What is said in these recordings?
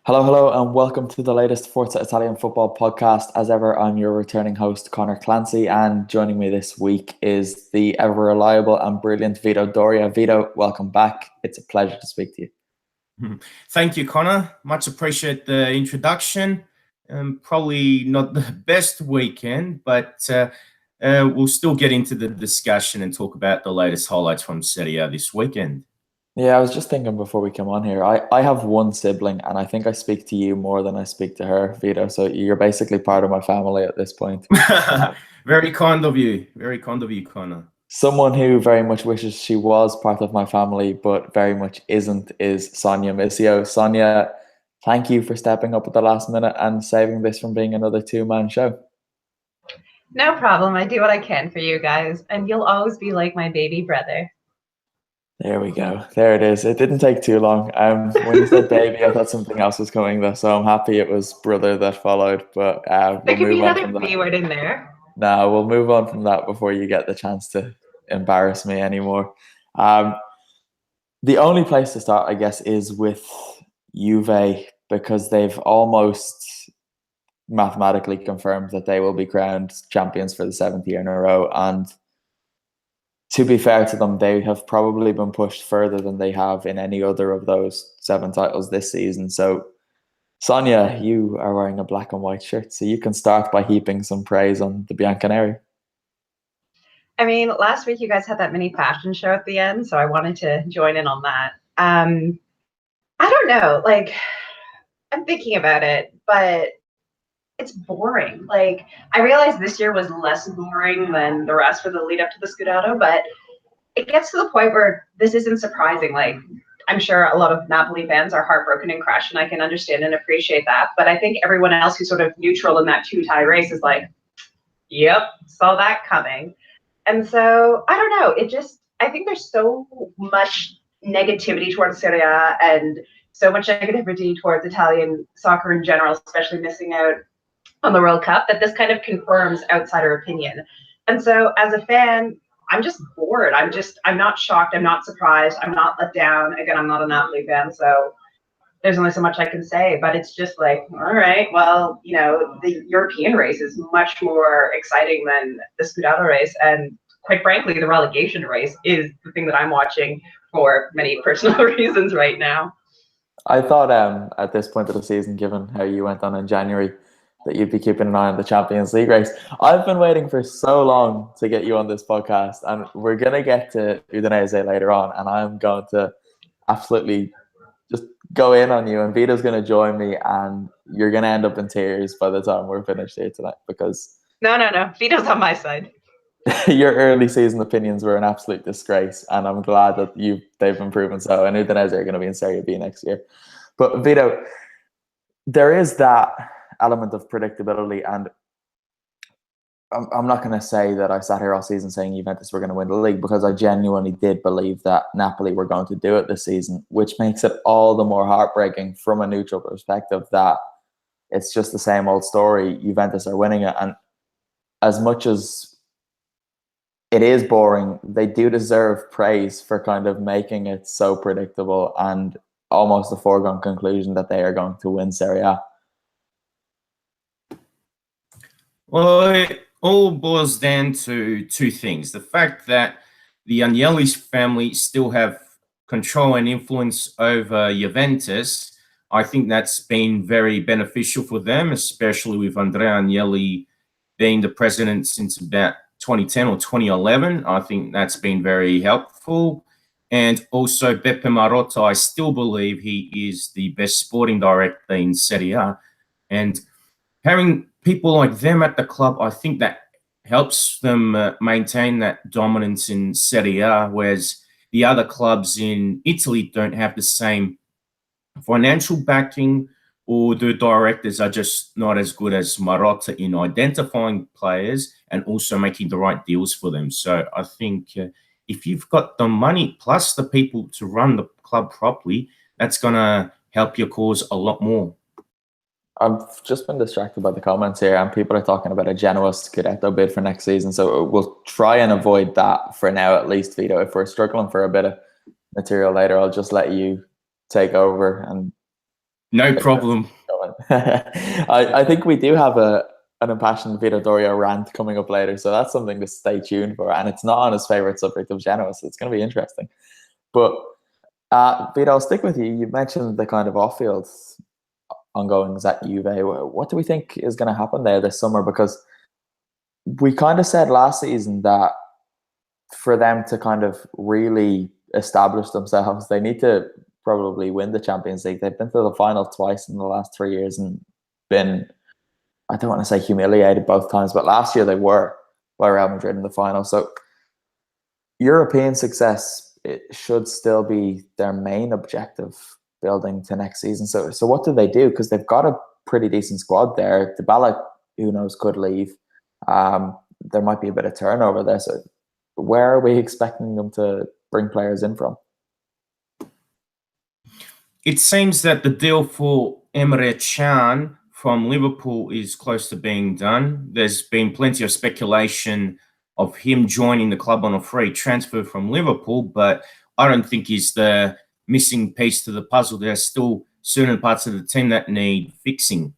Hello, hello, and welcome to the latest Forza Italian football podcast. As ever, I'm your returning host, Conor Clancy, and joining me this week is the ever reliable and brilliant Vito Doria. Vito, welcome back. It's a pleasure to speak to you. Thank you, Conor. Much appreciate the introduction. Probably not the best weekend, but we'll still get into the discussion and talk about the latest highlights from Serie A this weekend. Yeah, I was just thinking before we come on here, I have one sibling, and I think I speak to you more than I speak to her, Vito. So you're basically part of my family at this point. Very kind of you. Very kind of you, Conor. Someone who very much wishes she was part of my family, but very much isn't, is Sonia Missio. Sonia, thank you for stepping up at the last minute and saving this from being another two-man show. No problem. I do what I can for you guys, and you'll always be like my baby brother. There we go. There it is. It didn't take too long. When you said baby, I thought something else was coming there, so I'm happy it was brother that followed. But there could be another B word in there. No, we'll move on from that before you get the chance to embarrass me anymore. The only place to start, I guess, is with Juve, because they've almost mathematically confirmed that they will be crowned champions for the 7th year in a row. And to be fair to them, they have probably been pushed further than they have in any other of those 7 titles this season. So, Sonia, you are wearing a black and white shirt, so you can start by heaping some praise on the Bianconeri. I mean, last week you guys had that mini fashion show at the end, so I wanted to join in on that. I don't know, like, I'm thinking about it, but it's boring. Like, I realized this year was less boring than the rest for the lead up to the Scudetto, but it gets to the point where this isn't surprising. Like, I'm sure a lot of Napoli fans are heartbroken and crushed, and I can understand and appreciate that. But I think everyone else who's sort of neutral in that two-tie race is like, yep, saw that coming. And so, I don't know. I think there's so much negativity towards Serie A and so much negativity towards Italian soccer in general, especially missing out on the World Cup, that this kind of confirms outsider opinion. And so as a fan, I'm just bored. I'm not shocked. I'm not surprised. I'm not let down. Again, I'm not a Napoli fan, so there's only so much I can say, but it's just like, all right, well, the European race is much more exciting than the Scudetto race. And quite frankly, the relegation race is the thing that I'm watching for many personal reasons right now. I thought at this point of the season, given how you went on in January, that you'd be keeping an eye on the Champions League race. I've been waiting for so long to get you on this podcast, and we're going to get to Udinese later on, and I'm going to absolutely just go in on you, and Vito's going to join me, and you're going to end up in tears by the time we're finished here tonight, because... No. Vito's on my side. Your early season opinions were an absolute disgrace, and I'm glad that they've been proven so, and Udinese are going to be in Serie B next year. But Vito, there is that element of predictability, and I'm not going to say that I sat here all season saying Juventus were going to win the league, because I genuinely did believe that Napoli were going to do it this season, which makes it all the more heartbreaking from a neutral perspective that it's just the same old story. Juventus are winning it, and as much as it is boring, they do deserve praise for kind of making it so predictable and almost a foregone conclusion that they are going to win Serie A. Well, it all boils down to two things. The fact that the Agnelli's family still have control and influence over Juventus, I think that's been very beneficial for them, especially with Andrea Agnelli being the president since about 2010 or 2011. I think that's been very helpful. And also Beppe Marotta, I still believe he is the best sporting director in Serie A. And having people like them at the club, I think that helps them maintain that dominance in Serie A, whereas the other clubs in Italy don't have the same financial backing, or the directors are just not as good as Marotta in identifying players and also making the right deals for them. So I think if you've got the money plus the people to run the club properly, that's going to help your cause a lot more. I've just been distracted by the comments here, and people are talking about a Genoa Scudetto bid for next season. So we'll try and avoid that for now, at least, Vito. If we're struggling for a bit of material later, I'll just let you take over and No problem. I think we do have an impassioned Vito Doria rant coming up later, so that's something to stay tuned for. And it's not on his favorite subject of Genoa, so it's going to be interesting. But Vito, I'll stick with you. You mentioned the kind of off-field ongoings at Juve. What do we think is going to happen there this summer? Because we kind of said last season that for them to kind of really establish themselves, they need to probably win the Champions League. They've been to the final twice in the last 3 years and been, I don't want to say humiliated both times, but last year they were by Real Madrid in the final. So European success, it should still be their main objective building to next season. So what do they do? Because they've got a pretty decent squad there. Dybala, who knows, could leave. There might be a bit of turnover there. So where are we expecting them to bring players in from? It seems that the deal for Emre Can from Liverpool is close to being done. There's been plenty of speculation of him joining the club on a free transfer from Liverpool, but I don't think he's the missing piece to the puzzle. There are still certain parts of the team that need fixing.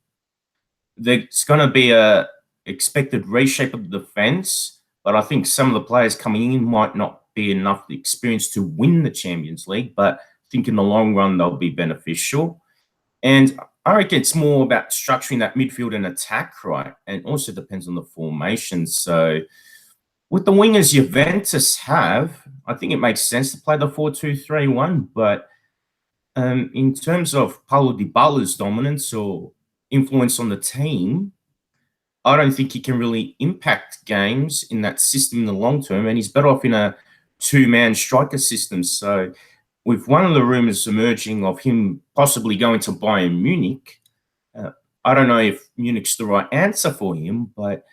There's going to be a expected reshape of the defence, but I think some of the players coming in might not be enough experience to win the Champions League, but I think in the long run they'll be beneficial. And I reckon it's more about structuring that midfield and attack right, and also depends on the formation. So with the wingers Juventus have, I think it makes sense to play the 4-2-3-1, but in terms of Paulo Dybala's dominance or influence on the team, I don't think he can really impact games in that system in the long term, and he's better off in a two-man striker system. So with one of the rumours emerging of him possibly going to Bayern Munich, I don't know if Munich's the right answer for him, but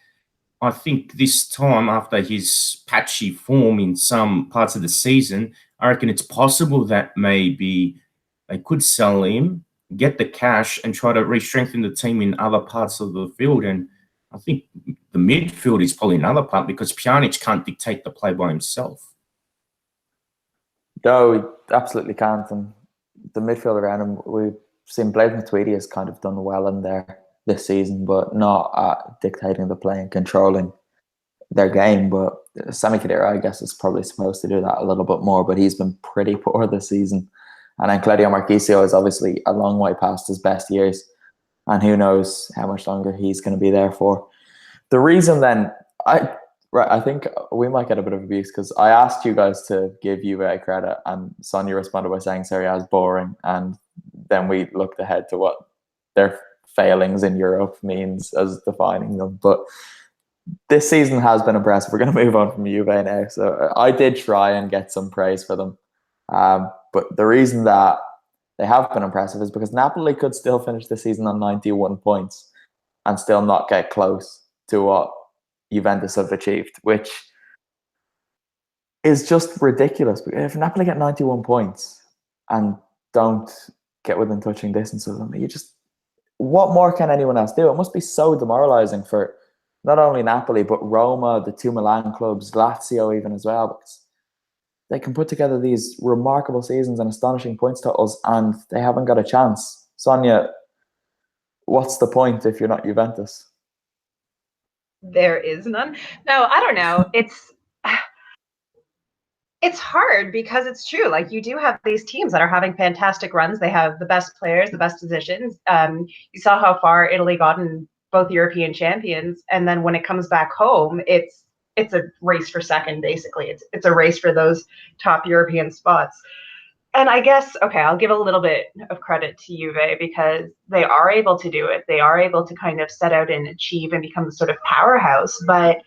I think this time, after his patchy form in some parts of the season, I reckon it's possible that maybe they could sell him, get the cash, and try to re-strengthen the team in other parts of the field. And I think the midfield is probably another part because Pjanic can't dictate the play by himself. No, he absolutely can't. And the midfield around him, we've seen Blaise Matuidi has kind of done well in there this season, but not dictating the play and controlling their game. But Sami Khedira, I guess, is probably supposed to do that a little bit more, but he's been pretty poor this season. And then Claudio Marchisio is obviously a long way past his best years, and who knows how much longer he's going to be there for. The reason then, I think we might get a bit of abuse because I asked you guys to give Juve credit, and Sonia responded by saying Serie A is boring, and then we looked ahead to what their failings in Europe means as defining them. But this season has been impressive. We're going to move on from Juve now. So I did try and get some praise for them. But the reason that they have been impressive is because Napoli could still finish the season on 91 points and still not get close to what Juventus have achieved, which is just ridiculous. If Napoli get 91 points and don't get within touching distance of them, what more can anyone else do? It must be so demoralizing for not only Napoli, but Roma, the two Milan clubs, Lazio even as well, because they can put together these remarkable seasons and astonishing points totals, and they haven't got a chance. Sonia, what's the point if you're not Juventus? There is none. No, I don't know. It's hard because it's true. Like, you do have these teams that are having fantastic runs. They have the best players, the best positions. You saw how far Italy got in both European champions, and then when it comes back home, it's a race for second. Basically, it's a race for those top European spots. And I guess, okay, I'll give a little bit of credit to Juve because they are able to do it. They are able to kind of set out and achieve and become the sort of powerhouse. But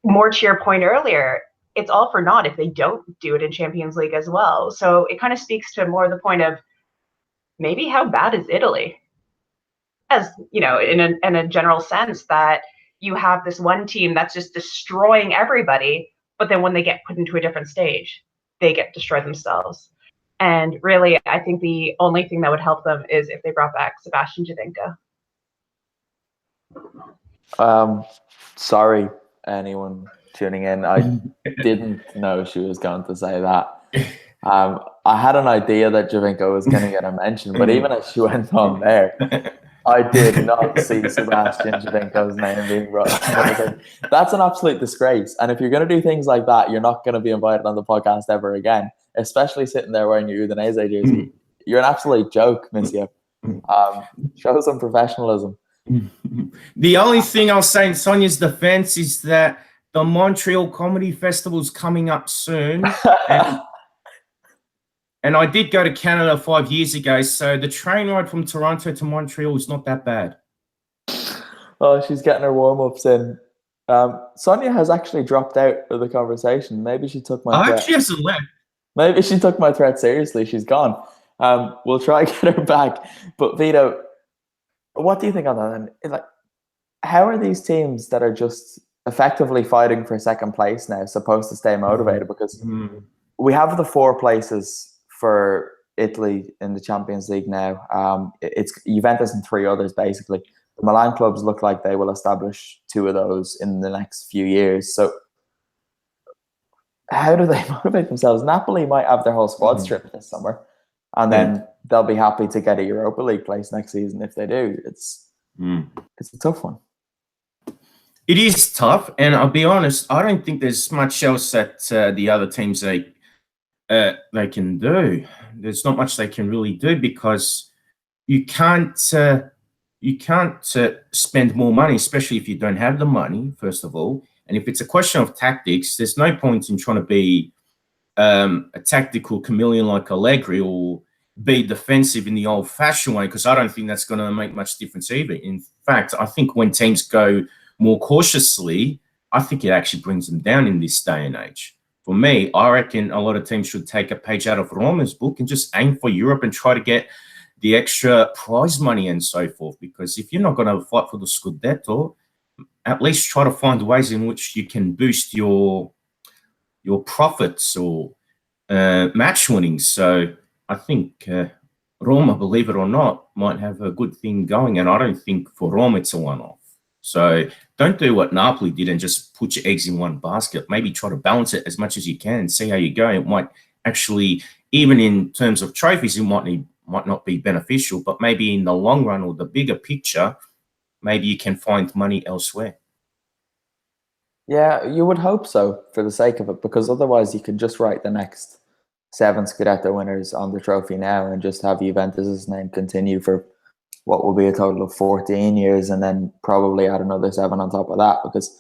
more to your point earlier, it's all for naught if they don't do it in Champions League as well. So it kind of speaks to more the point of maybe how bad is Italy? As, you know, in a general sense, that you have this one team that's just destroying everybody, but then when they get put into a different stage, they get destroyed themselves. And really, I think the only thing that would help them is if they brought back Sebastian Giovinco. Sorry, anyone tuning in. I didn't know she was going to say that. I had an idea that Javinko was going to get a mention, but even as she went on there, I did not see Sebastian Javinko's name being brought up. That's an absolute disgrace. And if you're going to do things like that, you're not going to be invited on the podcast ever again, especially sitting there wearing your Udinese jersey. You're an absolute joke, Monsieur. Show some professionalism. The only thing I'll say in Sonia's defense is that the Montreal Comedy Festival is coming up soon. And I did go to Canada 5 years ago, so the train ride from Toronto to Montreal is not that bad. Oh, she's getting her warm-ups in. Sonia has actually dropped out of the conversation. Maybe she took my threat. She hasn't left. Maybe she took my threat seriously. She's gone. We'll try to get her back. But Vito, what do you think on that? And like, how are these teams that are just effectively fighting for second place now supposed to stay motivated? Because we have the 4 places for Italy in the Champions League now. It's Juventus and 3 others, basically. The Milan clubs look like they will establish 2 of those in the next few years. So how do they motivate themselves? Napoli might have their whole squad stripped this summer, and then they'll be happy to get a Europa League place next season if they do. It's a tough one. It is tough, and I'll be honest, I don't think there's much else that the other teams they can do. There's not much they can really do because you can't spend more money, especially if you don't have the money, first of all. And if it's a question of tactics, there's no point in trying to be a tactical chameleon like Allegri or be defensive in the old-fashioned way, because I don't think that's going to make much difference either. In fact, I think when teams go more cautiously, I think it actually brings them down in this day and age. For me, I reckon a lot of teams should take a page out of Roma's book and just aim for Europe and try to get the extra prize money and so forth. Because if you're not going to fight for the Scudetto, at least try to find ways in which you can boost your profits or match winnings. So I think Roma, believe it or not, might have a good thing going. And I don't think for Roma it's a one-off. So don't do what Napoli did and just put your eggs in one basket. Maybe try to balance it as much as you can and see how you go. It might actually, even in terms of trophies, it might not be beneficial, but maybe in the long run or the bigger picture, maybe you can find money elsewhere. Yeah, you would hope so for the sake of it, because otherwise you could just write the next 7 Scudetto winners on the trophy now and just have Juventus's name continue for what will be a total of 14 years, and then probably add another 7 on top of that, because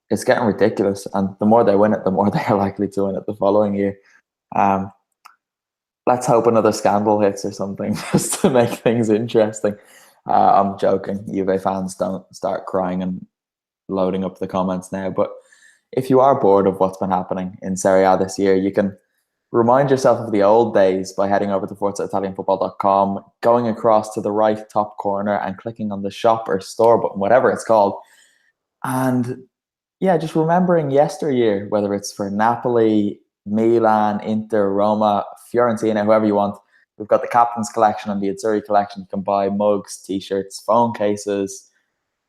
it's getting ridiculous. And the more they win it, the more they are likely to win it the following year. Let's hope another scandal hits or something just to make things interesting. I'm joking. Juve fans, don't start crying and loading up the comments now. But if you are bored of what's been happening in Serie A this year, you can remind yourself of the old days by heading over to ForzaItalianFootball.com, going across to the right top corner and clicking on the shop or store button, whatever it's called. And yeah, just remembering yesteryear, whether it's for Napoli, Milan, Inter, Roma, Fiorentina, whoever you want. We've got the Captain's Collection and the Azzurri Collection. You can buy mugs, t-shirts, phone cases,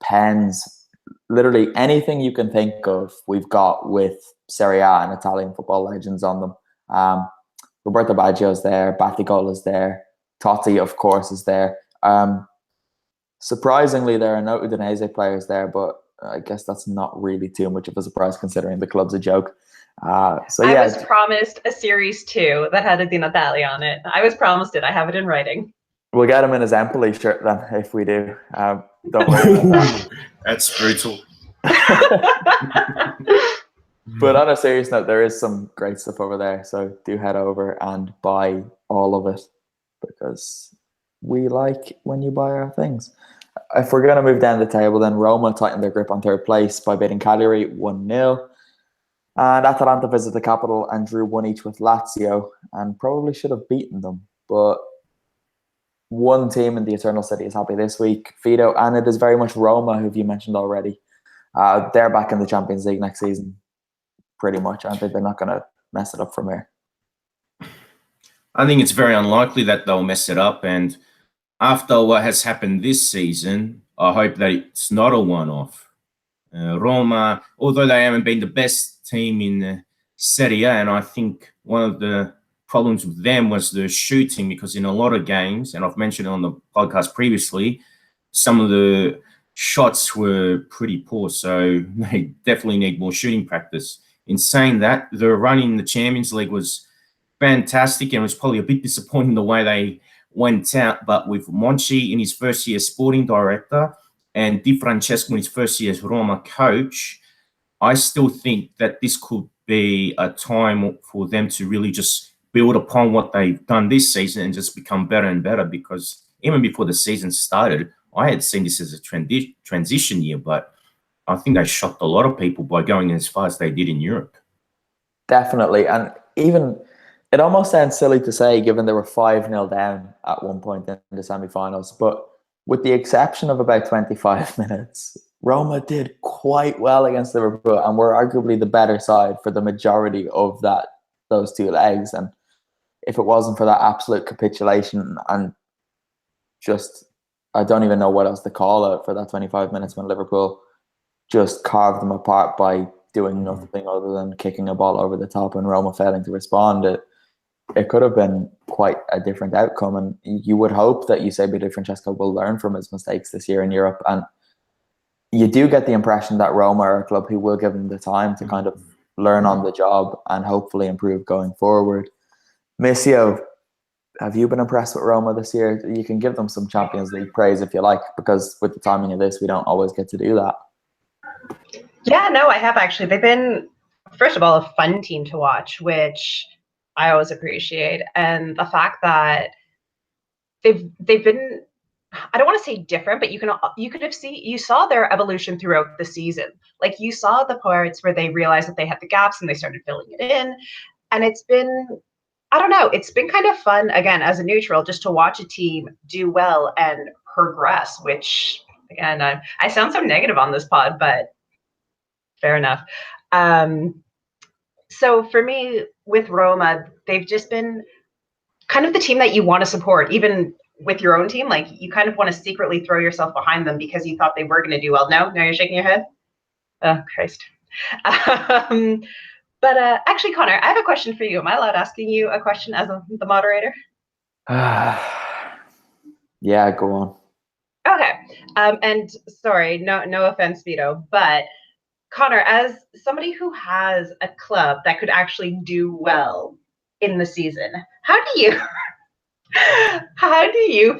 pens, literally anything you can think of, we've got with Serie A and Italian football legends on them. Roberto Baggio's there, Battigola's there, Totti, of course, is there. Surprisingly, there are no Udinese players there, but I guess that's not really too much of a surprise considering the club's a joke. So yeah, I was promised a series 2 that had a Di Natale on it. I was promised it. I have it in writing. We'll get him in his Empoli shirt then, if we do. Don't worry. That's brutal. But on a serious note, there is some great stuff over there. So do head over and buy all of it, because we like when you buy our things. If we're going to move down the table, then Roma tightened their grip on 3rd place by beating Cagliari 1-0. And Atalanta visited the capital and drew 1-1 with Lazio, and probably should have beaten them. But one team in the Eternal City is happy this week, Vito, and it is very much Roma, who you mentioned already. They're back in the Champions League next season, pretty much, aren't they? They're not going to mess it up from here. I think it's very unlikely that they'll mess it up. And after what has happened this season, I hope that it's not a one-off. Roma, although they haven't been the best team in Serie A, and I think one of the problems with them was the shooting, because in a lot of games, and I've mentioned it on the podcast previously, some of the shots were pretty poor. So they definitely need more shooting practice. In saying that, the run in the Champions League was fantastic, and it was probably a bit disappointing the way they went out. But with Monchi in his first year as sporting director and Di Francesco in his first year as Roma coach, I still think that this could be a time for them to really just build upon what they've done this season and just become better and better. Because even before the season started, I had seen this as a transition year, but I think they shocked a lot of people by going as far as they did in Europe. Definitely. And even, it almost sounds silly to say, given they were 5-0 down at one point in the semi-finals, but with the exception of about 25 minutes, Roma did quite well against Liverpool and were arguably the better side for the majority of those two legs. And if it wasn't for that absolute capitulation and just, I don't even know what else to call it, for that 25 minutes when Liverpool just carved them apart by doing nothing other than kicking a ball over the top and Roma failing to respond, it could have been quite a different outcome. And you would hope that Eusebio Di Francesco will learn from his mistakes this year in Europe. And you do get the impression that Roma are a club who will give them the time to kind of learn on the job and hopefully improve going forward. Missio, have you been impressed with Roma this year? You can give them some Champions League praise if you like, because with the timing of this, we don't always get to do that. Yeah, no, I have actually. They've been, first of all, a fun team to watch, which I always appreciate. And the fact that they've been, I don't want to say different, but you saw their evolution throughout the season. Like, you saw the parts where they realized that they had the gaps and they started filling it in. And it's been, I don't know, it's been kind of fun, again, as a neutral, just to watch a team do well and progress, which, again, I sound so negative on this pod, but fair enough. So for me, with Roma, they've just been kind of the team that you want to support, even with your own team. Like, you kind of want to secretly throw yourself behind them because you thought they were going to do well. No, you're shaking your head? Oh, Christ. But actually, Conor, I have a question for you. Am I allowed asking you a question as the moderator? Yeah, go on. Okay. And sorry, no offense, Vito, but Conor, as somebody who has a club that could actually do well in the season, how do you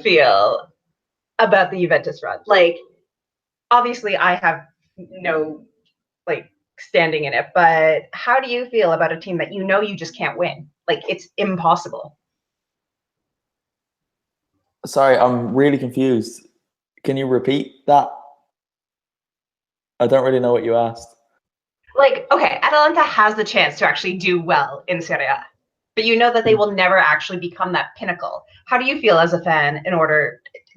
feel about the Juventus run? Like, obviously I have no standing in it, but how do you feel about a team that you just can't win? Like, it's impossible. Sorry, I'm really confused. Can you repeat that? I don't really know what you asked. Like, okay, Atalanta has the chance to actually do well in Serie A, but you know that they will never actually become that pinnacle. How do you feel as a fan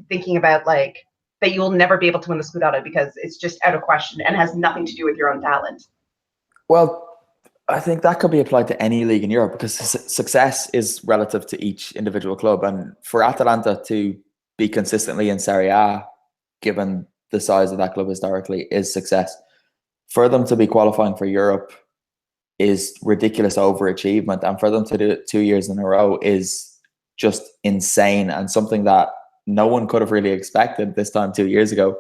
thinking about that you will never be able to win the Scudetto because it's just out of question and has nothing to do with your own talent? Well, I think that could be applied to any league in Europe because success is relative to each individual club. And for Atalanta to be consistently in Serie A, given the size of that club historically, is success. For them to be qualifying for Europe is ridiculous overachievement. And for them to do it 2 years in a row is just insane, and something that no one could have really expected this time 2 years ago.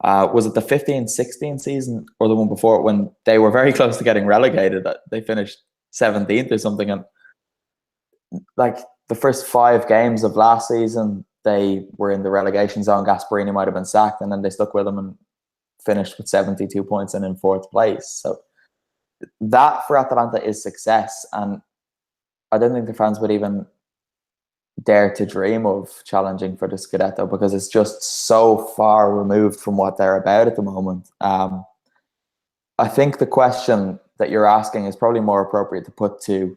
Was it the 15-16 season or the one before it, when they were very close to getting relegated? They finished 17th or something. And like the first 5 games of last season, they were in the relegation zone. Gasperini might have been sacked, and then they stuck with them and finished with 72 points and in 4th place. So that for Atalanta is success. And I don't think the fans would even dare to dream of challenging for the Scudetto because it's just so far removed from what they're about at the moment. I think the question that you're asking is probably more appropriate to put to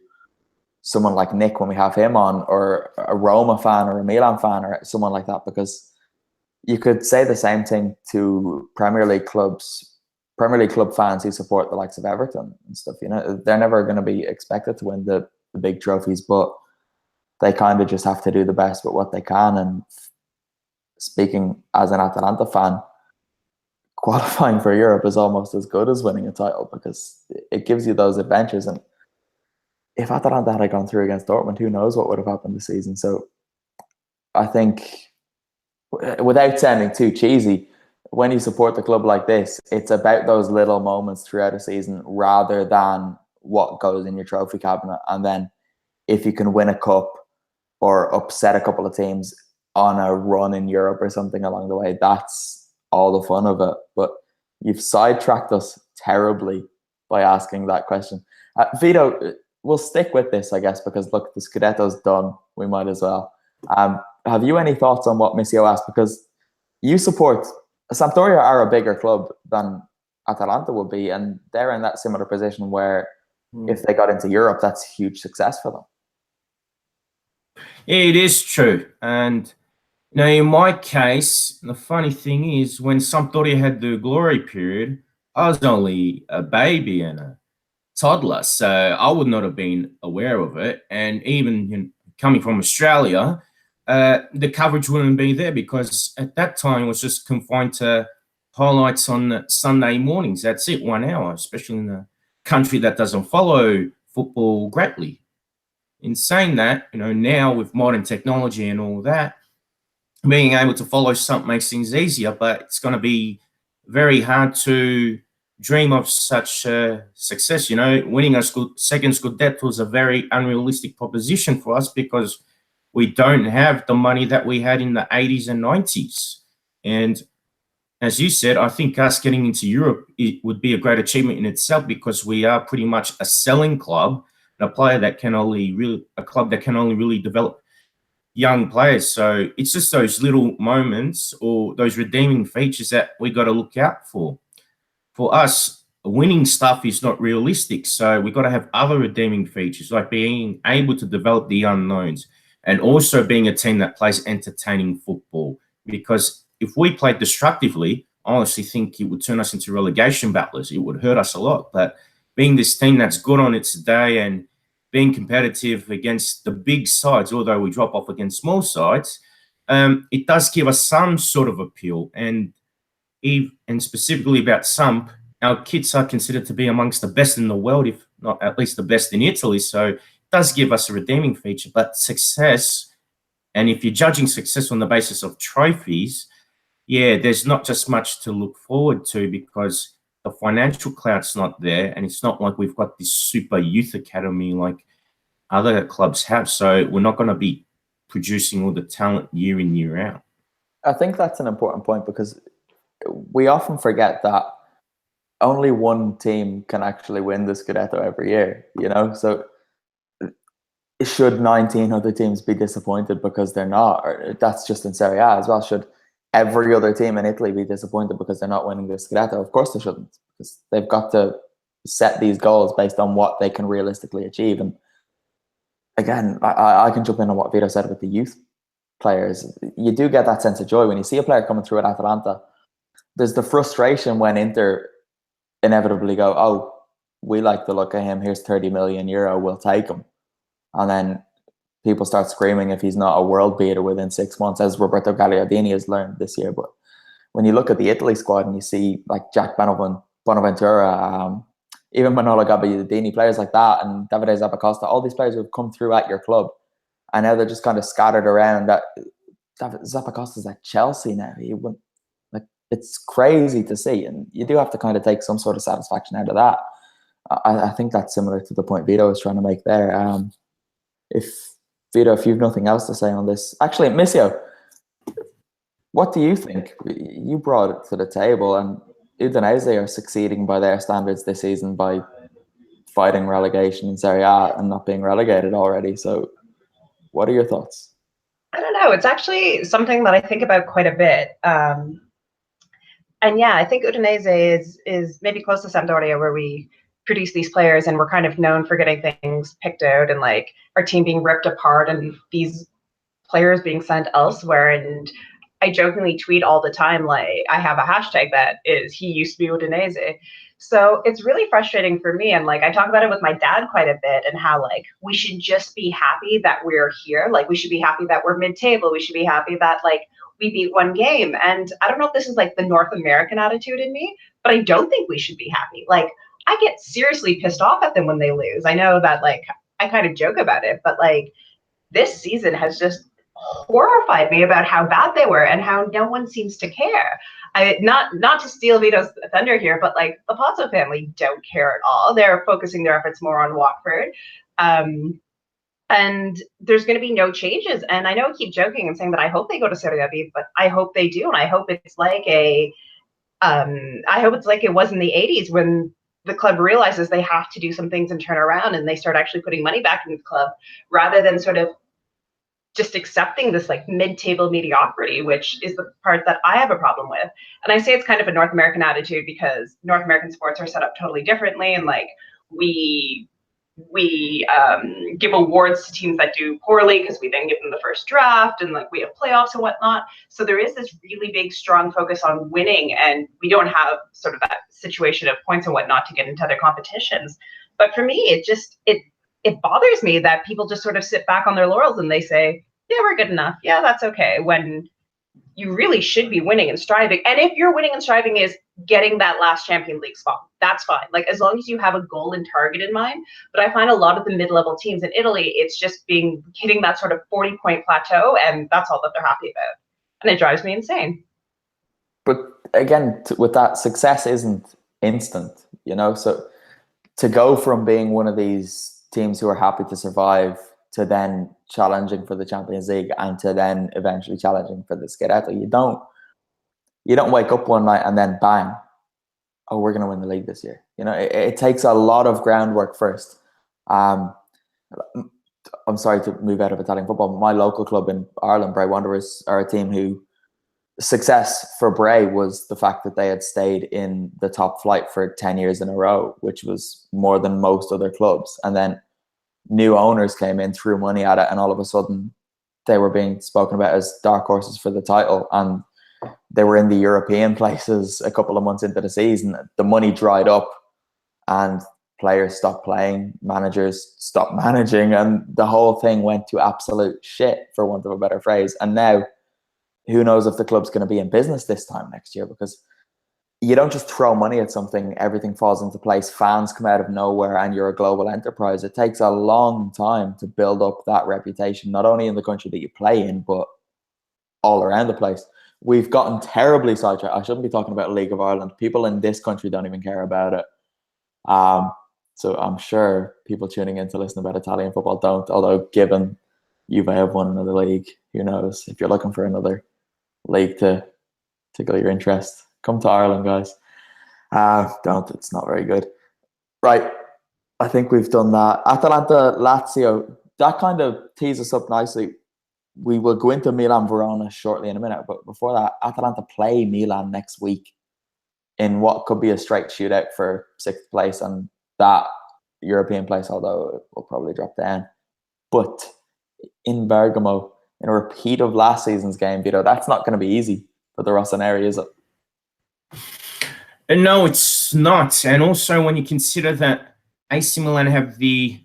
someone like Nick when we have him on, or a Roma fan or a Milan fan or someone like that, because you could say the same thing to Premier League club fans who support the likes of Everton and stuff. You know, they're never going to be expected to win the big trophies, but they kind of just have to do the best with what they can. And speaking as an Atalanta fan, qualifying for Europe is almost as good as winning a title because it gives you those adventures. And if Atalanta had gone through against Dortmund, who knows what would have happened this season. So I think, without sounding too cheesy, when you support the club like this, it's about those little moments throughout a season rather than what goes in your trophy cabinet. And then if you can win a cup or upset a couple of teams on a run in Europe or something along the way, that's all the fun of it. But you've sidetracked us terribly by asking that question. Vito, we'll stick with this, I guess, because look, the Scudetto's done. We might as well. Have you any thoughts on what Missio asked? Because you support Sampdoria are a bigger club than Atalanta would be, and they're in that similar position where if they got into Europe, that's huge success for them. Yeah, it is true. And in my case, the funny thing is when Sampdoria had the glory period, I was only a baby and a toddler, so I would not have been aware of it. And even coming from Australia, the coverage wouldn't be there because at that time it was just confined to highlights on Sunday mornings. That's it, 1 hour, especially in a country that doesn't follow football greatly. In saying that, now with modern technology and all that, being able to follow something makes things easier, but it's going to be very hard to dream of such success. Winning a second Scudetto is a very unrealistic proposition for us because we don't have the money that we had in the 80s and 90s. And as you said, I think us getting into Europe, it would be a great achievement in itself because we are pretty much a selling club, a club that can only really develop young players. So it's just those little moments or those redeeming features that we got to look out for. For us, winning stuff is not realistic. So we got to have other redeeming features like being able to develop the unknowns and also being a team that plays entertaining football. Because if we played destructively, I honestly think it would turn us into relegation battlers. It would hurt us a lot. But being this team that's good on its day and being competitive against the big sides, although we drop off against small sides, it does give us some sort of appeal. And specifically about Samp, our kits are considered to be amongst the best in the world, if not at least the best in Italy. So it does give us a redeeming feature. But success, and if you're judging success on the basis of trophies, yeah, there's not just much to look forward to because the financial clout's not there, and it's not like we've got this super youth academy like other clubs have. So we're not going to be producing all the talent year in, year out. I think that's an important point because we often forget that only one team can actually win the Scudetto every year, So should 19 other teams be disappointed because they're not? Or that's just in Serie A as well. Should every other team in Italy be disappointed because they're not winning the Scudetto? Of course they shouldn't, because they've got to set these goals based on what they can realistically achieve. And again, I can jump in on what Vito said with the youth players. You do get that sense of joy when you see a player coming through at Atalanta. There's the frustration when Inter inevitably go, oh, we like the look of him, here's 30 million euro, we'll take him. And then people start screaming if he's not a world beater within 6 months, as Roberto Gagliardini has learned this year. But when you look at the Italy squad and you see like Jack Bonaventura, even Manolo Gabbiadini, players like that, and Davide Zappacosta, all these players who have come through at your club, and now they're just kind of scattered around. That Zappacosta's at Chelsea now. It's crazy to see, and you do have to kind of take some sort of satisfaction out of that. I think that's similar to the point Vito was trying to make there. If you've nothing else to say on this, actually, Missio, what do you think? You brought it to the table, and Udinese are succeeding by their standards this season by fighting relegation in Serie A and not being relegated already. So, what are your thoughts? I don't know. It's actually something that I think about quite a bit. And yeah, I think Udinese is maybe close to Sampdoria, where we produce these players and we're kind of known for getting things picked out and like our team being ripped apart and these players being sent elsewhere. And I jokingly tweet all the time, like I have a hashtag that is he used to be Udinese. So it's really frustrating for me. And like I talk about it with my dad quite a bit, and how like we should just be happy that we're here. Like we should be happy that we're mid-table. We should be happy that like we beat one game. And I don't know if this is like the North American attitude in me, but I don't think we should be happy. Like I get seriously pissed off at them when they lose. I know that like I kind of joke about it, but like this season has just horrified me about how bad they were and how no one seems to care. Not to steal Vito's thunder here, but like the Pozzo family don't care at all. They're focusing their efforts more on Watford. And there's going to be no changes. And I know I keep joking and saying that I hope they go to Serie B, but I hope they do. And I hope it's like it was in the 80s when the club realizes they have to do some things and turn around, and they start actually putting money back into the club rather than sort of just accepting this like mid-table mediocrity, which is the part that I have a problem with. And I say it's kind of a North American attitude because North American sports are set up totally differently, and like we give awards to teams that do poorly because we then give them the first draft, and like we have playoffs and whatnot. So there is this really big, strong focus on winning, and we don't have sort of that situation of points and whatnot to get into other competitions. But for me, it bothers me that people just sort of sit back on their laurels and they say, yeah, we're good enough. Yeah, that's okay. When you really should be winning and striving. And if your winning and striving is getting that last Champions League spot, that's fine. Like as long as you have a goal and target in mind. But I find a lot of the mid-level teams in Italy, it's just hitting that sort of 40-point plateau, and that's all that they're happy about. And it drives me insane. But again, with that, success isn't instant, you know? So to go from being one of these teams who are happy to survive to then challenging for the Champions League and to then eventually challenging for the Scudetto, you don't wake up one night and then bang, oh, we're going to win the league this year. You know, it takes a lot of groundwork first. I'm sorry to move out of Italian football, but my local club in Ireland, Bray Wanderers, are a team who success for Bray was the fact that they had stayed in the top flight for 10 years in a row, which was more than most other clubs. And then new owners came in, threw money at it, and all of a sudden they were being spoken about as dark horses for the title. And they were in the European places a couple of months into the season. The money dried up and players stopped playing, managers stopped managing, and the whole thing went to absolute shit, for want of a better phrase. And now who knows if the club's going to be in business this time next year, because you don't just throw money at something, everything falls into place, fans come out of nowhere, and you're a global enterprise. It takes a long time to build up that reputation, not only in the country that you play in, but all around the place. We've gotten terribly sidetracked. I shouldn't be talking about League of Ireland. People in this country don't even care about it. So I'm sure people tuning in to listen about Italian football don't, although given Juve have won another league, who knows? If you're looking for another league to tickle your interest, come to Ireland, guys. Don't, it's not very good. Right, I think we've done that. Atalanta, Lazio, that kind of tees us up nicely. We will go into Milan Verona shortly in a minute, but before that, Atalanta play Milan next week in what could be a straight shootout for 6th place and that European place, although it will probably drop down. But in Bergamo, in a repeat of last season's game, Vito, that's not going to be easy for the Rossoneri, is it? No, it's not. And also when you consider that AC Milan have the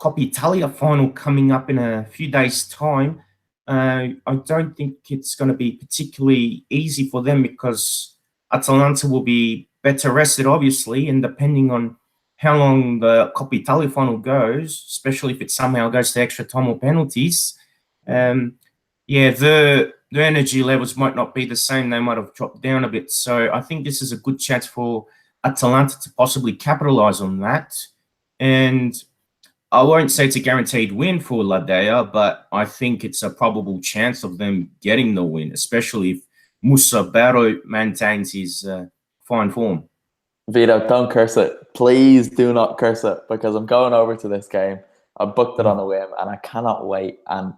Coppa Italia final coming up in a few days' time, I don't think it's going to be particularly easy for them, because Atalanta will be better rested, obviously, and depending on how long the Coppa Italia final goes, especially if it somehow goes to extra time or penalties, the energy levels might not be the same. They might have dropped down a bit. So I think this is a good chance for Atalanta to possibly capitalize on that. And I won't say it's a guaranteed win for La Dea, but I think it's a probable chance of them getting the win, especially if Musa Barro maintains his fine form. Vito, don't curse it. Please do not curse it, because I'm going over to this game. I booked it on a whim and I cannot wait. And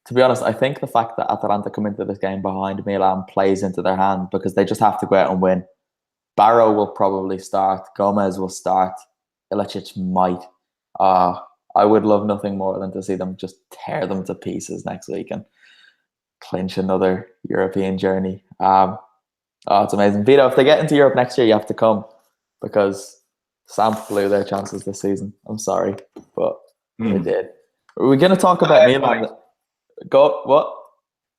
to be honest, I think the fact that Atalanta come into this game behind Milan plays into their hand, because they just have to go out and win. Barrow will probably start. Gomez will start. Ilicic might. I would love nothing more than to see them just tear them to pieces next week and clinch another European journey. It's amazing. Vito, if they get into Europe next year, you have to come, because Samp blew their chances this season. I'm sorry, but they did. Are we going to talk about Milan? Go, what?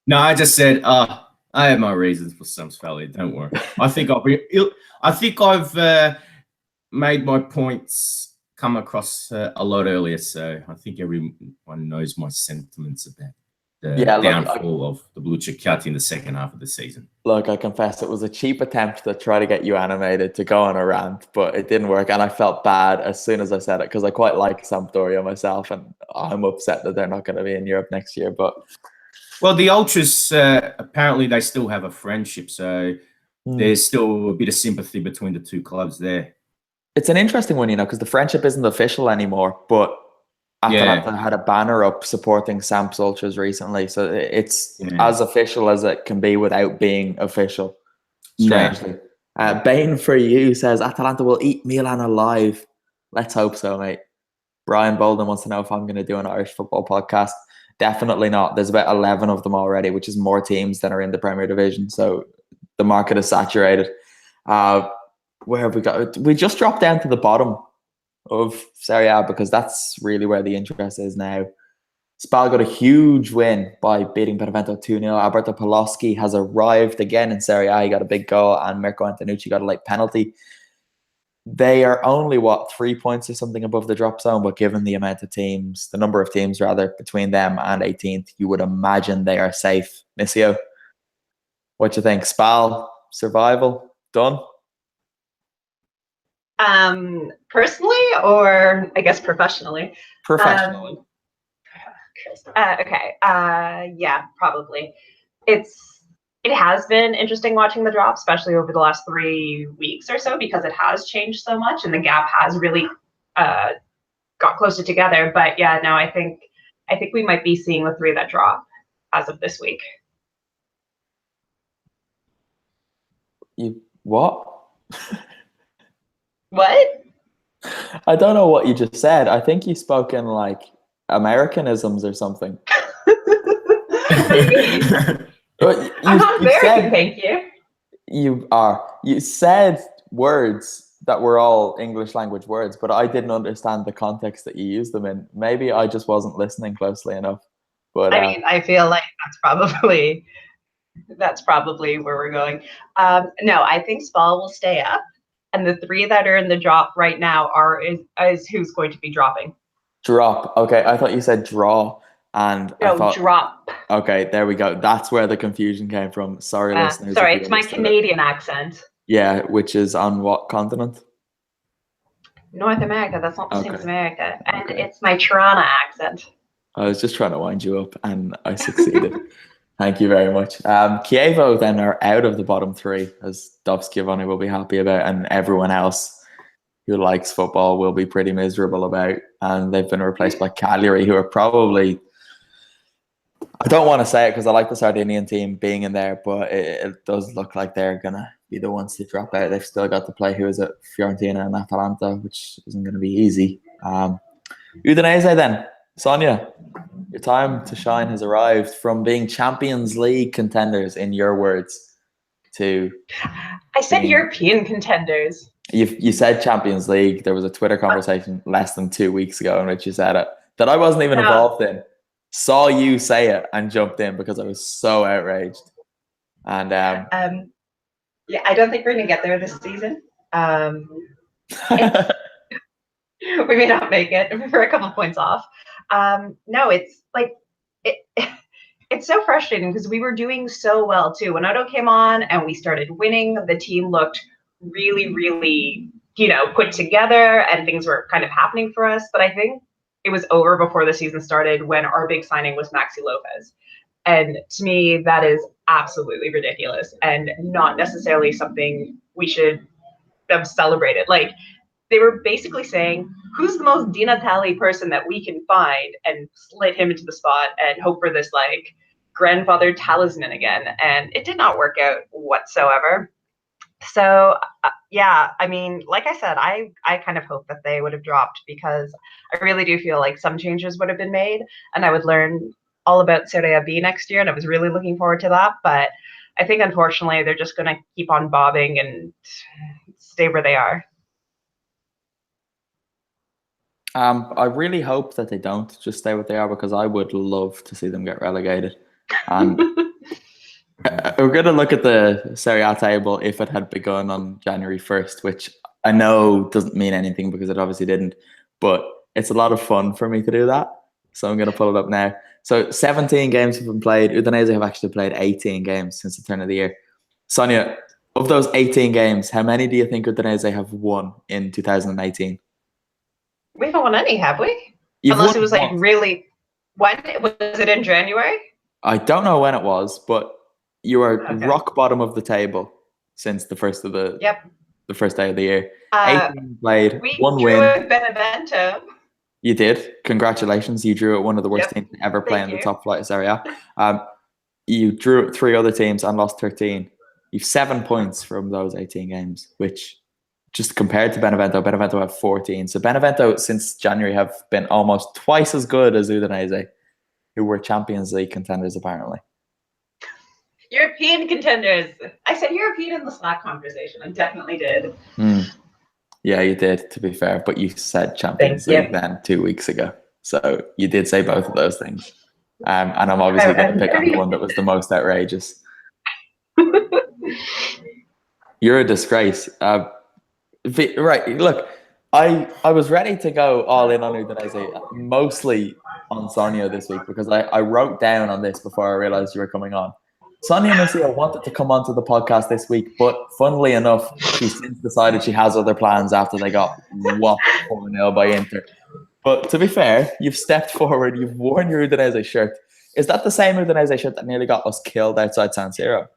No, I just said, I have my reasons for Samp's failure. Don't worry. I think I've made my points come across a lot earlier, so I think everyone knows my sentiments about the downfall of the Blue Chicotte in the second half of the season. Look, I confess it was a cheap attempt to try to get you animated to go on a rant, but it didn't work. And I felt bad as soon as I said it because I quite like Sampdoria myself, and I'm upset that they're not going to be in Europe next year. But well, the Ultras, apparently they still have a friendship, so there's still a bit of sympathy between the two clubs there. It's an interesting one, because the friendship isn't official anymore, but Atalanta had a banner up supporting Samps Ultras recently, so it's as official as it can be without being official. Strangely, Bane for you says Atalanta will eat Milan alive. Let's hope so, mate. Brian Bolden wants to know if I'm going to do an Irish football podcast. Definitely not. There's about 11 of them already, which is more teams than are in the Premier Division, so the market is saturated. Where have we got? We just dropped down to the bottom of Serie A because that's really where the interest is now. Spal got a huge win by beating Benevento 2-0. Alberto Paloski has arrived again in Serie A. He got a big goal and Mirko Antonucci got a late penalty. They are only, 3 points or something above the drop zone, but given the amount of teams, the number of teams rather, between them and 18th, you would imagine they are safe. Missio, what do you think? Spal, survival, done? Personally, or I guess professionally? Professionally. Okay. Yeah, probably. It has been interesting watching the drop, especially over the last 3 weeks or so, because it has changed so much and the gap has really got closer together. But yeah, no, I think we might be seeing the 3 that drop as of this week. You what? What? I don't know what you just said. I think you spoke in like Americanisms or something. I'm not American, thank you. You are. You said words that were all English language words, but I didn't understand the context that you used them in. Maybe I just wasn't listening closely enough. But I mean, I feel like that's probably where we're going. No, I think Spal will stay up. And the 3 that are in the drop right now is who's going to be dropping. Drop. Okay, I thought you said draw. And no, I thought, drop. Okay, there we go. That's where the confusion came from. Sorry, listeners. Sorry, it's my Canadian accent. Yeah, which is on what continent? North America. That's not the same as America. And it's my Toronto accent. I was just trying to wind you up, and I succeeded. Thank you very much. Chievo then are out of the bottom 3, as Dov Schiavone will be happy about, and everyone else who likes football will be pretty miserable about. And they've been replaced by Cagliari, who are probably, I don't want to say it because I like the Sardinian team being in there, but it does look like they're going to be the ones to drop out. They've still got to play who is it, Fiorentina and Atalanta, which isn't going to be easy. Udinese then. Sonia, your time to shine has arrived from being Champions League contenders, in your words, to... I said European contenders. You said Champions League. There was a Twitter conversation less than 2 weeks ago in which you said it, that I wasn't even involved in. Saw you say it and jumped in because I was so outraged. And yeah, I don't think we're going to get there this season. We may not make it. We're a couple points off. No, it's like it's so frustrating because we were doing so well too. When Otto came on and we started winning, the team looked really, really, put together and things were kind of happening for us. But I think it was over before the season started when our big signing was Maxi Lopez. And to me, that is absolutely ridiculous and not necessarily something we should have celebrated. Like, they were basically saying, who's the most Di Natale person that we can find and slid him into the spot and hope for this like grandfather talisman again. And it did not work out whatsoever. So yeah, I mean, like I said, I kind of hope that they would have dropped because I really do feel like some changes would have been made and I would learn all about Serie B next year. And I was really looking forward to that. But I think unfortunately they're just going to keep on bobbing and stay where they are. I really hope that they don't just stay what they are because I would love to see them get relegated. And we're going to look at the Serie A table if it had begun on January 1st, which I know doesn't mean anything because it obviously didn't. but it's a lot of fun for me to do that. So I'm going to pull it up now. So 17 games have been played. Udinese have actually played 18 games since the turn of the year. Sonia, of those 18 games, how many do you think Udinese have won in 2018? We haven't won any, have we? You've Unless won it was like once. really. When was it in January? I don't know when it was, but you are Okay. rock bottom of the table since the first day of the year. 18 played, We one drew win. with Benevento. You did. Congratulations. You drew at one of the worst Yep. teams to ever play Thank in the you. top flight of Serie A. You drew at 3 other teams and lost 13. You've 7 points from those 18 games, which just compared to Benevento have 14. So Benevento since January have been almost twice as good as Udinese, who were Champions League contenders apparently. European contenders. I said European in the Slack conversation. I definitely did. Yeah, you did, to be fair. But you said Champions League then 2 weeks ago. So you did say both of those things. And I'm obviously going to pick on the one that was the most outrageous. You're a disgrace. Right, look, I was ready to go all in on Udinese, mostly on Sonia this week, because I wrote down on this before I realised you were coming on. Sonia Masia wanted to come onto the podcast this week, but funnily enough, she's since decided she has other plans after they got whopped 4-0 by Inter. But to be fair, you've stepped forward, you've worn your Udinese shirt. Is that the same Udinese shirt that nearly got us killed outside San Siro?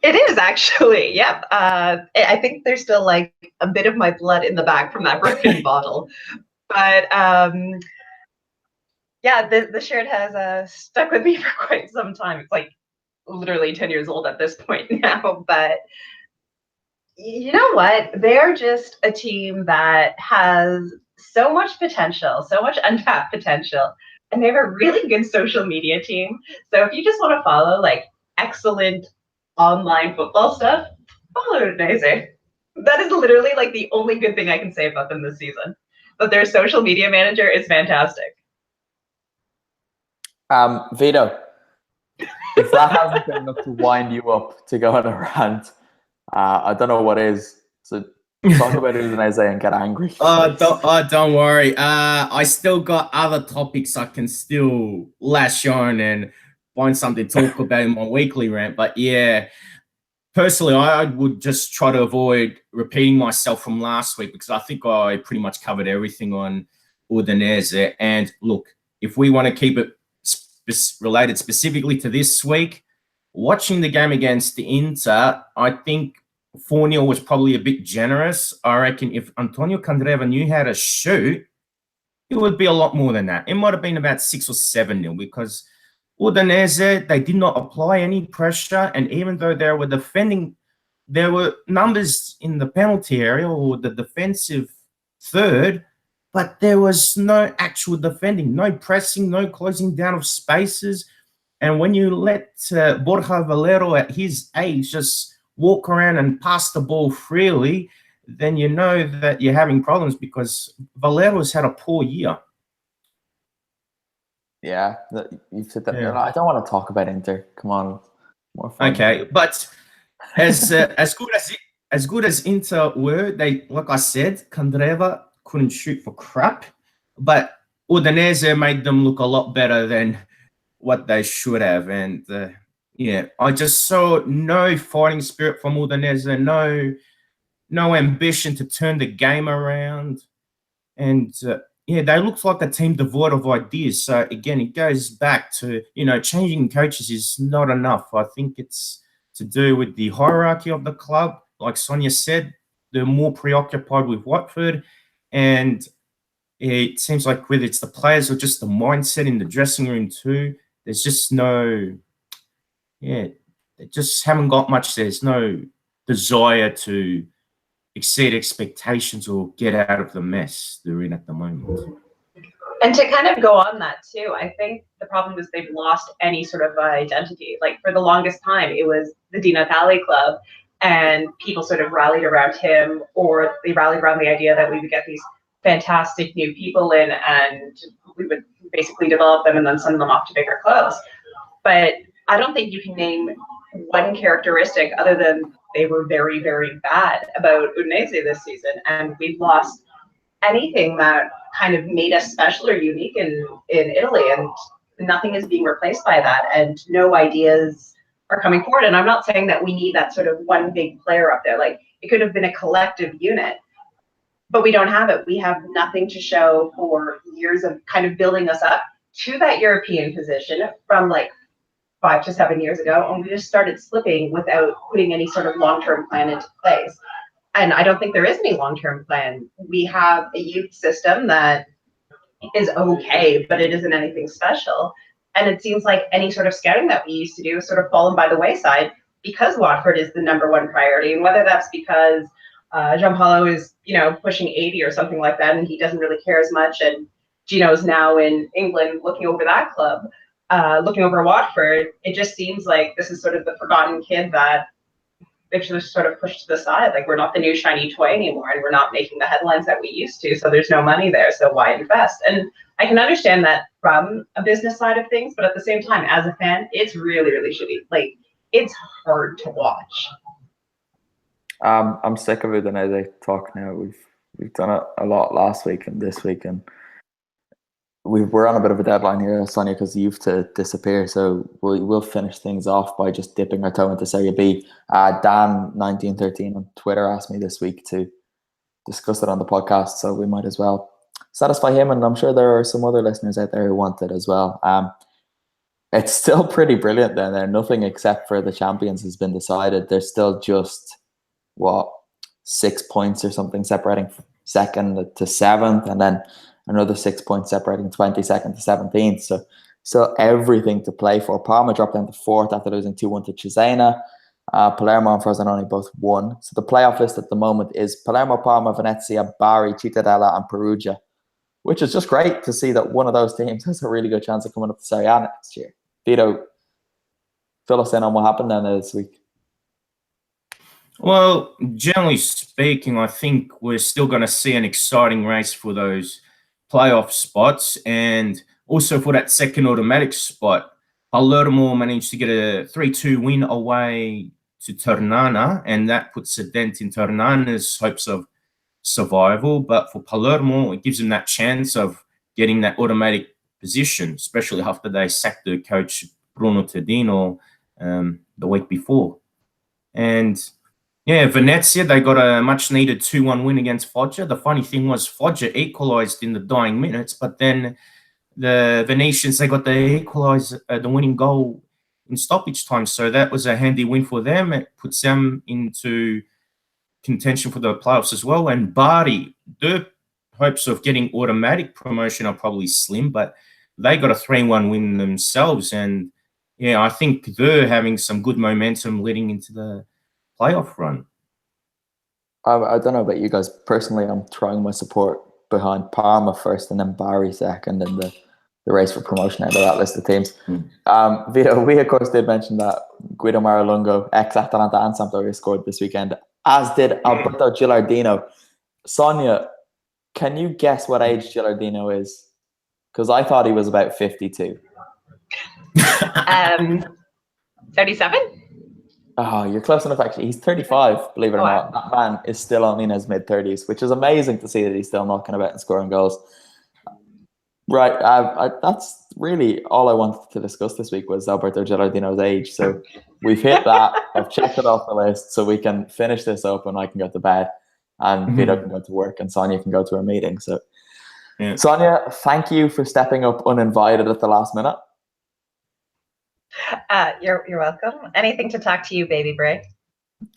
It is actually, yeah. I think there's still like a bit of my blood in the back from that broken bottle. But yeah, the shirt has stuck with me for quite some time. It's like literally 10 years old at this point now. But you know what? They're just a team that has so much potential, so much untapped potential. And they have a really good social media team. So if you just want to follow like excellent online football stuff, follow Udinese. That is literally like the only good thing I can say about them this season. But their social media manager is fantastic. Vito, if that hasn't been enough to wind you up to go on a rant, I don't know what is. So talk about Udinese and get angry. Don't worry. I still got other topics I can still lash on and find something to talk about in my weekly rant. But yeah, personally, I would just try to avoid repeating myself from last week because I think I pretty much covered everything on Udinese. And look, if we want to keep it related specifically to this week, watching the game against the Inter, I think 4-0 was probably a bit generous. I reckon if Antonio Candreva knew how to shoot, it would be a lot more than that. It might have been about 6 or 7-0 because Udinese, they did not apply any pressure. And even though they were defending, there were numbers in the penalty area or the defensive third, but there was no actual defending, no pressing, no closing down of spaces. And when you let Borja Valero at his age just walk around and pass the ball freely, then you know that you're having problems because Valero's had a poor year. Yeah, you've said that. Yeah. I don't want to talk about Inter. Come on, more fun. Okay, but as good as Inter were, they, like I said, Candreva couldn't shoot for crap, but Udinese made them look a lot better than what they should have. And yeah, I just saw no fighting spirit from Udinese, no ambition to turn the game around. And yeah, they looked like a team devoid of ideas. So again, it goes back to, changing coaches is not enough. I think it's to do with the hierarchy of the club. Like Sonia said, they're more preoccupied with Watford. And it seems like whether it's the players or just the mindset in the dressing room too, there's just they just haven't got much. There's no desire to exceed expectations or get out of the mess they're in at the moment. And to kind of go on that too, I think the problem is they've lost any sort of identity. Like for the longest time, it was the Di Natale club, and people sort of rallied around him, or they rallied around the idea that we would get these fantastic new people in, and we would basically develop them and then send them off to bigger clubs. But I don't think you can name one characteristic other than they were very, very bad about Udinese this season, and we've lost anything that kind of made us special or unique in Italy, and nothing is being replaced by that, and no ideas are coming forward. And I'm not saying that we need that sort of one big player up there. Like, it could have been a collective unit, but we don't have it. We have nothing to show for years of kind of building us up to that European position from like 5 to 7 years ago, and we just started slipping without putting any sort of long-term plan into place. And I don't think there is any long-term plan. We have a youth system that is okay, but it isn't anything special. And it seems like any sort of scouting that we used to do has sort of fallen by the wayside because Watford is the #1 priority. And whether that's because Gianpaolo is, pushing 80 or something like that, and he doesn't really care as much, and Gino's now in England looking over that club, looking over Watford, it just seems like this is sort of the forgotten kid that they've just sort of pushed to the side. Like, we're not the new shiny toy anymore, and we're not making the headlines that we used to, so there's no money there, so why invest? And I can understand that from a business side of things, but at the same time, as a fan, it's really, really shitty. Like, it's hard to watch. I'm sick of Udinese talk now. We've done it a lot last week and this week, and we're on a bit of a deadline here, Sonia, because you have to disappear. So we'll finish things off by just dipping our toe into Serie B. Dan1913 on Twitter asked me this week to discuss it on the podcast, so we might as well satisfy him, and I'm sure there are some other listeners out there who want it as well. It's still pretty brilliant down there. Nothing except for the champions has been decided. There's still just 6 points or something separating second to seventh, and then another 6 points separating 22nd to 17th. So still everything to play for. Parma dropped down to fourth after losing 2-1 to Cesena. Palermo and Frosinone both won. So the playoff list at the moment is Palermo, Parma, Venezia, Bari, Cittadella and Perugia, which is just great to see that one of those teams has a really good chance of coming up to Serie A next year. Vito, fill us in on what happened then this week. Well, generally speaking, I think we're still going to see an exciting race for those playoff spots, and also for that second automatic spot. Palermo managed to get a 3-2 win away to Ternana, and that puts a dent in Ternana's hopes of survival. But for Palermo, it gives them that chance of getting that automatic position, especially after they sacked the coach Bruno Tedino the week before. And yeah, Venezia, they got a much-needed 2-1 win against Foggia. The funny thing was Foggia equalised in the dying minutes, but then the Venetians, they got the winning goal in stoppage time. So that was a handy win for them. It puts them into contention for the playoffs as well. And Bari, their hopes of getting automatic promotion are probably slim, but they got a 3-1 win themselves. And yeah, I think they're having some good momentum leading into the playoff run. I don't know about you guys. Personally, I'm throwing my support behind Parma first and then Bari second in the race for promotion out of that list of teams. Vito, we of course did mention that Guido Maralungo, ex-Atalanta and Sampdoria, scored this weekend, as did Alberto Gilardino. Sonia, can you guess what age Gilardino is? Because I thought he was about 52. 37? Oh, you're close enough, actually. He's 35, believe it or not. That man is still only in his mid-30s, which is amazing to see that he's still knocking about and scoring goals. Right, that's really all I wanted to discuss this week was Alberto Gilardino's age. So we've hit that. I've checked it off the list so we can finish this up and I can go to bed and Vito can go to work and Sonia can go to her meeting. So, yeah. Sonia, thank you for stepping up uninvited at the last minute. You're welcome. Anything to talk to you, baby Bray.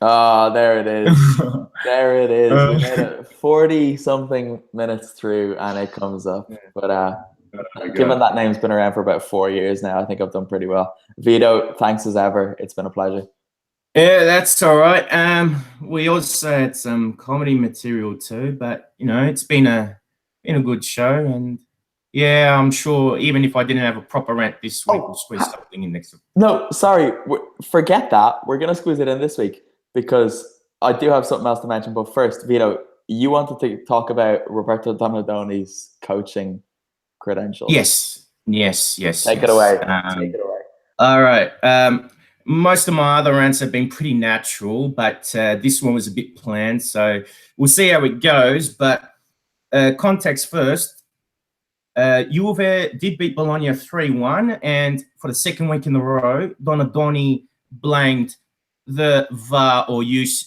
Oh, there it is. There it is. We made it 40-something minutes through and it comes up. But given that name's been around for about 4 years now, I think I've done pretty well. Vito, thanks as ever. It's been a pleasure. Yeah, that's all right. We also had some comedy material too, but it's been a good show, and yeah, I'm sure even if I didn't have a proper rant this week, we'll squeeze something in next week. No, sorry. Forget that. We're going to squeeze it in this week because I do have something else to mention. But first, Vito, you wanted to talk about Roberto Donadoni's coaching credentials. Yes. Take it away. Take it away. All right. Most of my other rants have been pretty natural, but this one was a bit planned. So we'll see how it goes. But context first. Juve did beat Bologna 3-1, and for the second week in a row, Donadoni blamed the VAR or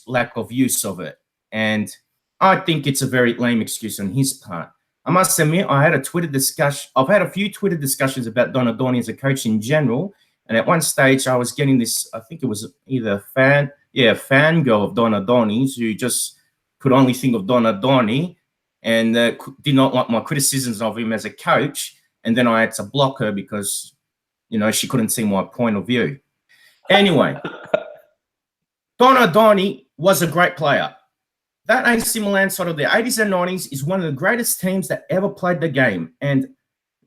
lack of use of it. And I think it's a very lame excuse on his part. I must admit, I've had a few Twitter discussions about Donadoni as a coach in general. And at one stage, I was getting this, I think it was either fangirl of Donadoni's who just could only think of Donadoni and did not like my criticisms of him as a coach. And then I had to block her because, she couldn't see my point of view. Anyway, Donadoni was a great player. That AC Milan side of the 80s and 90s is one of the greatest teams that ever played the game. And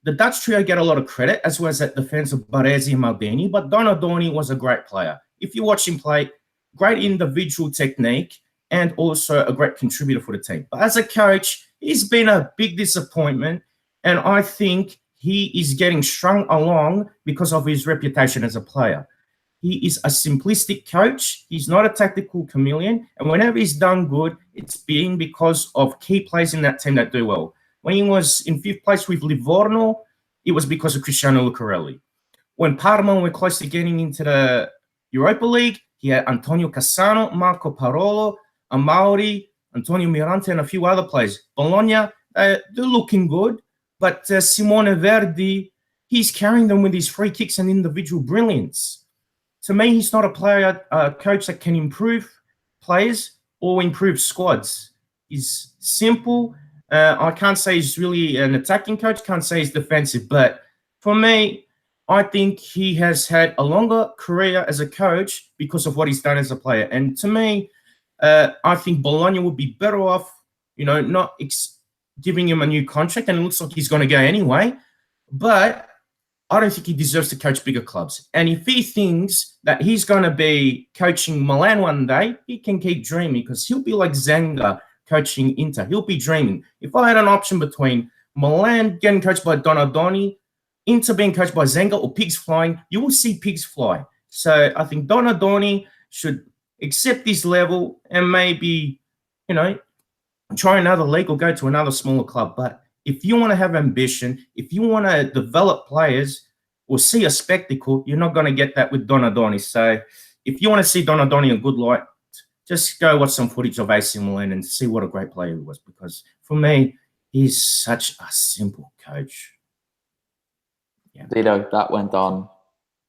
the Dutch trio get a lot of credit, as well as that defense of Baresi and Maldini, but Donadoni was a great player. If you watch him play, great individual technique and also a great contributor for the team. But as a coach, he's been a big disappointment, and I think he is getting strung along because of his reputation as a player. He is a simplistic coach. He's not a tactical chameleon. And whenever he's done good, it's been because of key players in that team that do well. When he was in 5th place with Livorno, it was because of Cristiano Lucarelli. When Parma were close to getting into the Europa League, he had Antonio Cassano, Marco Parolo, Amauri, Antonio Mirante, and a few other players. Bologna, they're looking good, but Simone Verdi, he's carrying them with his free kicks and individual brilliance. To me, he's not a coach that can improve players or improve squads. He's simple. I can't say he's really an attacking coach. Can't say he's defensive. But for me, I think he has had a longer career as a coach because of what he's done as a player. And to me, I think Bologna would be better off, not giving him a new contract. And it looks like he's going to go anyway. But I don't think he deserves to coach bigger clubs. And if he thinks that he's going to be coaching Milan one day, he can keep dreaming because he'll be like Zenga coaching Inter. He'll be dreaming. If I had an option between Milan getting coached by Donadoni, Inter being coached by Zenga, or pigs flying, you will see pigs fly. So I think Donadoni should accept this level and maybe, try another league or go to another smaller club. But if you want to have ambition, if you want to develop players or see a spectacle, you're not going to get that with Donadoni. So if you want to see Donadoni in a good light, just go watch some footage of AC Milan and see what a great player he was. Because for me, he's such a simple coach. Yeah. Vito, that went on,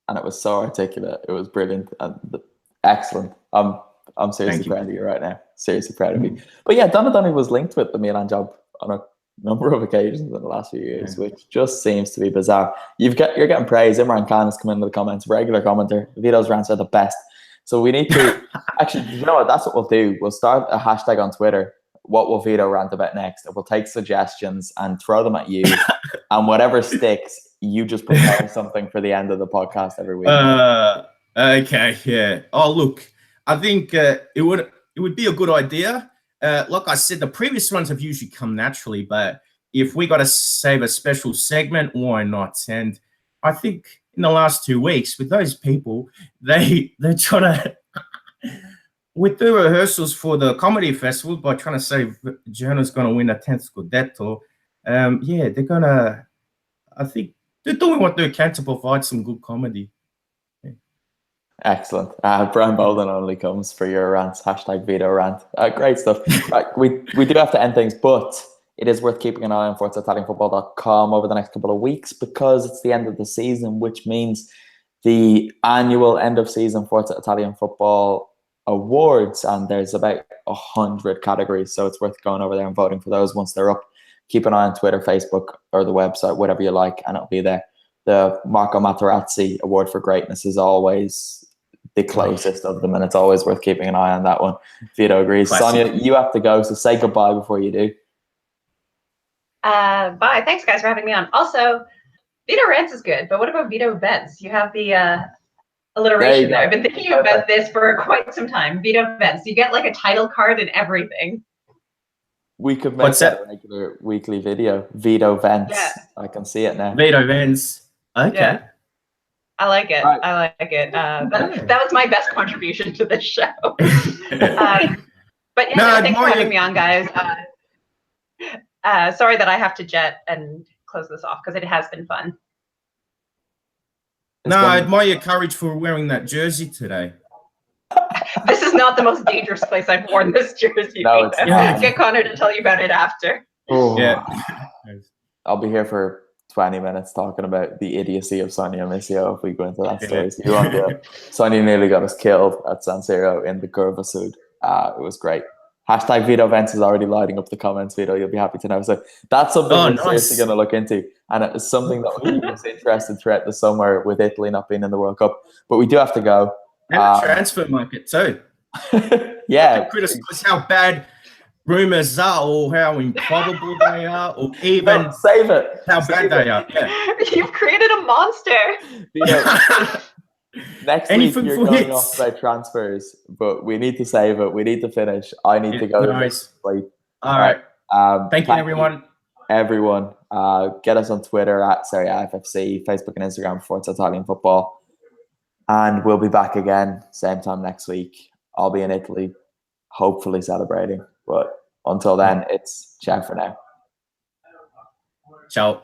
and it was so articulate. It was brilliant and excellent. I'm seriously proud of you right now. Seriously proud of you. But yeah, Donadoni was linked with the Milan job on a number of occasions in the last few years, which just seems to be bizarre. You're getting praise. Imran Khan has come into the comments, regular commenter. Vito's rants are the best. So we need to actually, you know what? That's what we'll do. We'll start a hashtag on Twitter. What will Vito rant about next? And we'll take suggestions and throw them at you, and whatever sticks, you just prepare something for the end of the podcast every week. Okay, yeah. Oh, look, I think it would be a good idea. Like I said, the previous ones have usually come naturally, but if we got to save a special segment, why not? And I think in the last 2 weeks with those people, they're trying to, with the rehearsals for the comedy festival, by trying to say Genoa's going to win a 10th Scudetto, they're going to, I think they're doing what they can to provide some good comedy. Excellent. Brian Bolden only comes for your rants. Hashtag Vito rant. Great stuff. Right, we do have to end things, but it is worth keeping an eye on ForzaItalianFootball.com over the next couple of weeks because it's the end of the season, which means the annual end of season Forza Italian Football Awards, and there's about 100 categories, so it's worth going over there and voting for those once they're up. Keep an eye on Twitter, Facebook, or the website, whatever you like, and it'll be there. The Marco Materazzi Award for Greatness is always the closest of them, and it's always worth keeping an eye on that one. Vito agrees. Classic. Sonia, you have to go, so say goodbye before you do. Bye. Thanks, guys, for having me on. Also, Vito Rants is good, but what about Vito Vents? You have the alliteration there. I've been thinking about this for quite some time. Vito Vents. You get like a title card and everything. We could make that a regular weekly video. Vito Vents. Yeah. I can see it now. Vito Vents. Okay. Yeah. I like it. Right. I like it. That was my best contribution to this show. But yeah, thanks for having me on, guys. Sorry that I have to jet and close this off because it has been fun. No, I admire your courage for wearing that jersey today. This is not the most dangerous place I've worn this jersey. No, it's not. I'll get Conor to tell you about it after. Oh, Yeah. I'll be here for 20 minutes talking about the idiocy of Sonia Missio if we go into that story. So you won't do it. Sonia nearly got us killed at San Siro in the Curva Sud. It was great. Hashtag Vito Vents is already lighting up the comments, Vito. You'll be happy to know. So that's something we're seriously going to look into. And it is something that we was interested throughout the summer with Italy not being in the World Cup. But we do have to go. And the transfer market too. Yeah. Criticize how bad rumours are or how improbable they are or even no, save it. How bad they are. Yeah. You've created a monster. Next Anything week you're going off about transfers, but we need to save it. We need to finish. I need to go to sleep. All right. Thank you, everyone. Everyone, get us on Twitter at Serie A FFC, Facebook and Instagram Forza Italian Football. And we'll be back again, same time next week. I'll be in Italy, hopefully celebrating. But until then, it's ciao for now. Ciao.